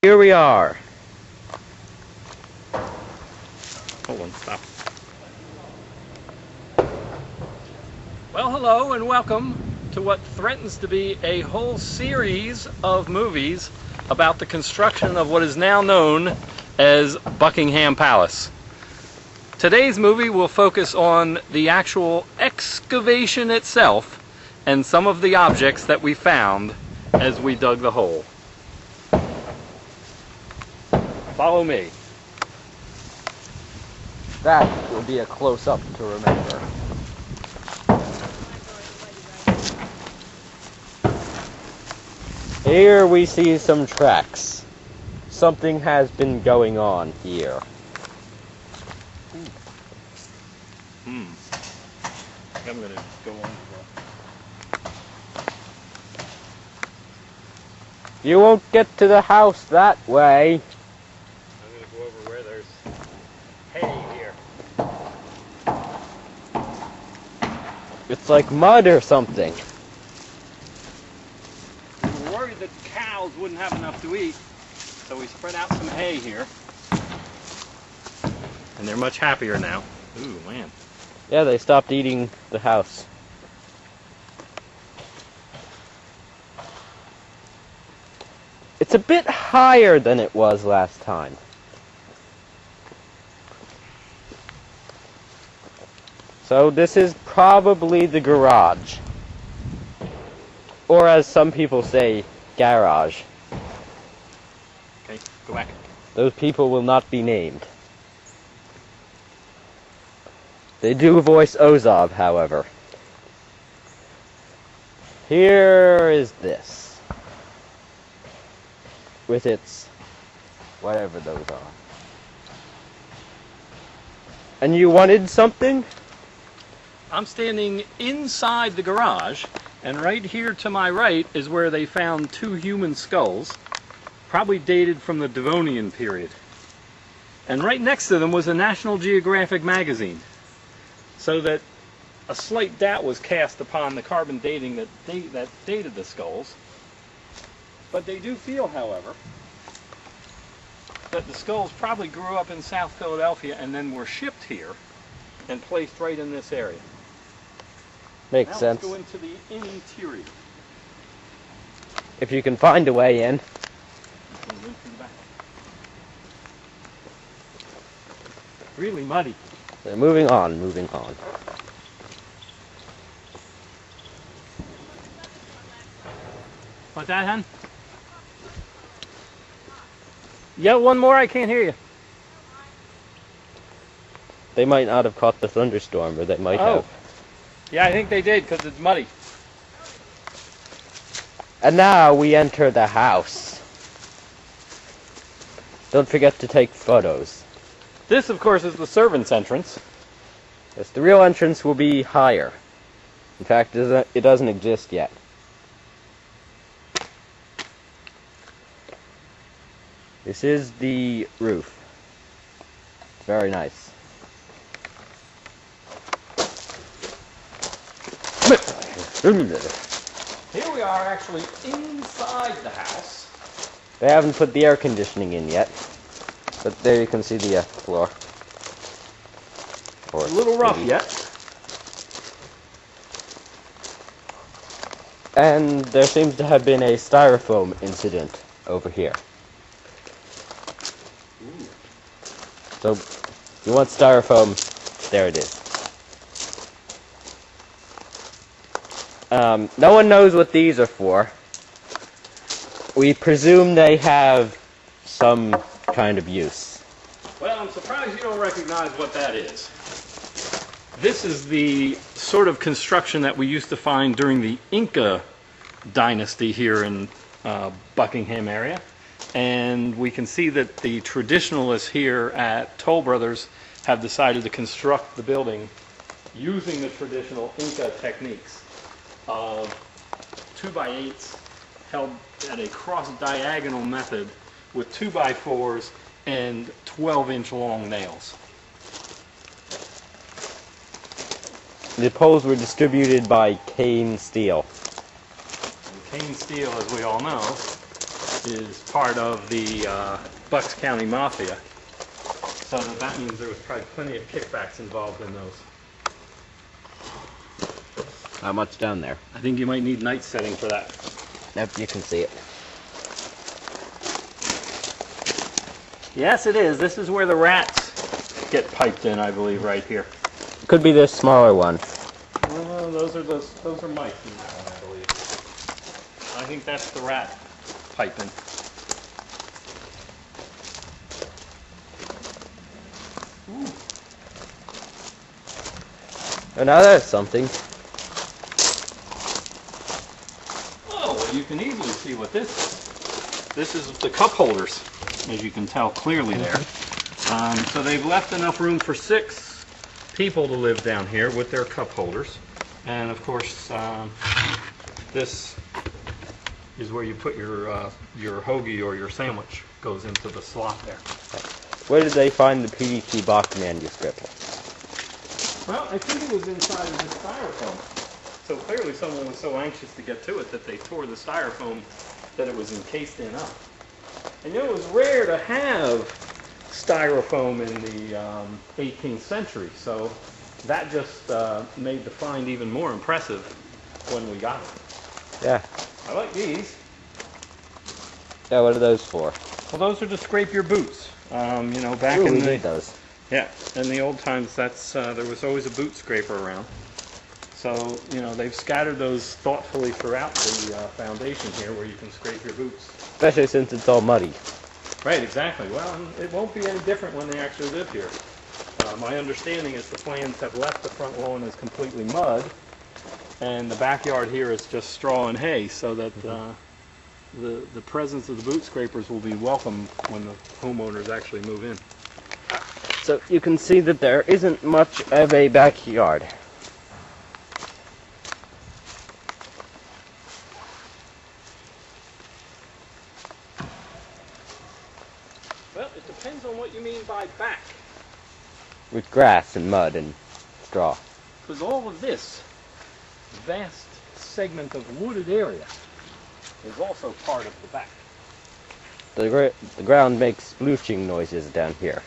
Here we are. Hold on, stop. Well, hello and welcome to what threatens to be a whole series of movies about the construction of what is now known as Buckingham Palace. Today's movie will focus on the actual excavation itself and some of the objects that we found as we dug the hole. Follow me. That will be a close-up to remember. Here we see some tracks. Something has been going on here. I'm going to go on. You won't get to the house that way. I'm going to go over where there's hay here. It's like mud or something. We were worried that cows wouldn't have enough to eat, so we spread out some hay here. And they're much happier now. Ooh, man. Yeah, they stopped eating the house. It's a bit higher than it was last time. So this is probably the garage. Or as some people say, garage. Okay, go back. Those people will not be named. They do voice Ozob, however. Here is this. With its whatever those are. And you wanted something? I'm standing inside the garage, and right here to my right is where they found two human skulls, probably dated from the Devonian period. And right next to them was a National Geographic magazine, so that a slight doubt was cast upon the carbon dating that dated the skulls. But they do feel, however, that the skulls probably grew up in South Philadelphia and then were shipped here and placed right in this area. Makes Now sense. Let's go into the interior. If you can find a way in. Really muddy. So moving on, moving on. What's that, hon? Yeah, one more, I can't hear you. They might not have caught the thunderstorm, or they might have. Yeah, I think they did, because it's muddy. And now we enter the house. Don't forget to take photos. This, of course, is the servants' entrance. Yes, the real entrance will be higher. In fact, it doesn't exist yet. This is the roof. Very nice. Here we are actually inside the house. They haven't put the air conditioning in yet. But there you can see the floor. Or A little rough maybe. yet. And there seems to have been a styrofoam incident over here. Ooh. So, you want styrofoam, there it is. No one knows what these are for. We presume they have some kind of use. Well, I'm surprised you don't recognize what that is. This is the sort of construction that we used to find during the Inca dynasty here in Buckingham area. And we can see that the traditionalists here at Toll Brothers have decided to construct the building using the traditional Inca techniques of 2x8s held at a cross-diagonal method with 2x4s and 12-inch long nails. The poles were distributed by cane steel. And cane steel, as we all know, is part of the Bucks County Mafia. So that means there was probably plenty of kickbacks involved in those. How much down there? I think you might need night setting for that. Yep, you can see it. Yes, it is. This is where the rats get piped in, I believe, right here. Could be this smaller one. Those are mice in that one, I believe. I think that's the rat piping. Ooh. Oh, now there's something. Oh, well, you can easily see what this is. This is the cup holders, as you can tell clearly there. So they've left enough room for 6 people to live down here with their cup holders. And of course, this is where you put your hoagie or your sandwich goes into the slot there. Where did they find the PDT Bach manuscript? Well, I think it was inside of the styrofoam. So clearly someone was so anxious to get to it that they tore the styrofoam that it was encased in up. And it was rare to have styrofoam in the 18th century, so that just made the find even more impressive when we got it. Yeah. I like these. Yeah, what are those for? Well, those are to scrape your boots. You know, back Ooh, in we the need those. yeah, in the old times, that's there was always a boot scraper around. So you know they've scattered those thoughtfully throughout the foundation here, where you can scrape your boots. Especially since it's all muddy. Right, exactly. Well, it won't be any different when they actually live here. My understanding is the plans have left the front lawn as completely mud, and the backyard here is just straw and hay, so that the presence of the boot scrapers will be welcome when the homeowners actually move in. So you can see that there isn't much of a backyard. Well, it depends on what you mean by back. With grass and mud and straw. Because all of this vast segment of wooded area is also part of the back. The ground makes splooshing noises down here.